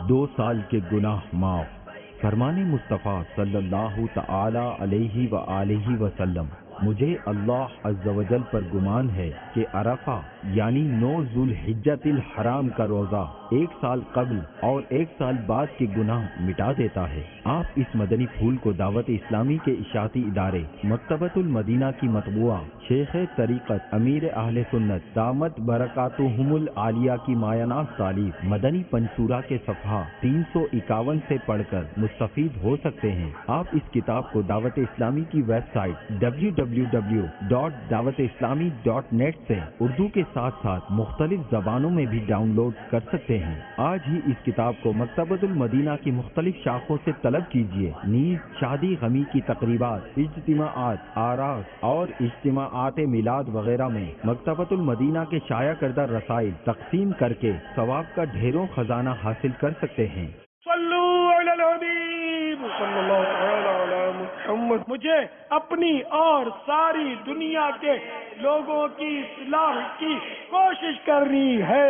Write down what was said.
2 साल के गुनाह माफ। फरमाने मुस्तफ़ा सल्लल्लाहु तआला अलैहि व आलिहि वसल्लम, मुझे अल्लाह अज़्ज़ व जल पर गुमान है कि अरफा यानी 9 ज़ुल्हिज्जतिल हराम का रोज़ा 1 साल कबल और 1 साल बाद के गुनाह मिटा देता है। आप इस मदनी फूल को दावत इस्लामी के इशाती इदारे मकतबतुल मदीना की मतबूआ शेख तरीक़त अमीर अहले सुन्नत दामत बरकातुहुमुल आलिया की मायनाज़ तालीफ मदनी पंसूरा के सफ़हा 351 से पढ़कर मुस्तफ़ीद हो सकते हैं। आप इस किताब को दावत इस्लामी की वेबसाइट www.dawat-islami.net से उर्दू के साथ साथ मुख्तलिफ ज़बानों में भी डाउनलोड कर सकते हैं। आज ही इस किताब को मकतबतुल मदीना की मुख्तलिफ शाखों से तलब कीजिए। नीज़ शादी गमी की तकरीबात, इज्तिमाआत, आरास और इज्तिमाआत मिलाद वगैरह में मकतबतुल मदीना के शाया करदा रसाइल तकसीम करके सवाब का ढेरों खजाना हासिल कर सकते हैं। मुझे अपनी और सारी दुनिया के लोगों की इस्लाह की कोशिश करनी है।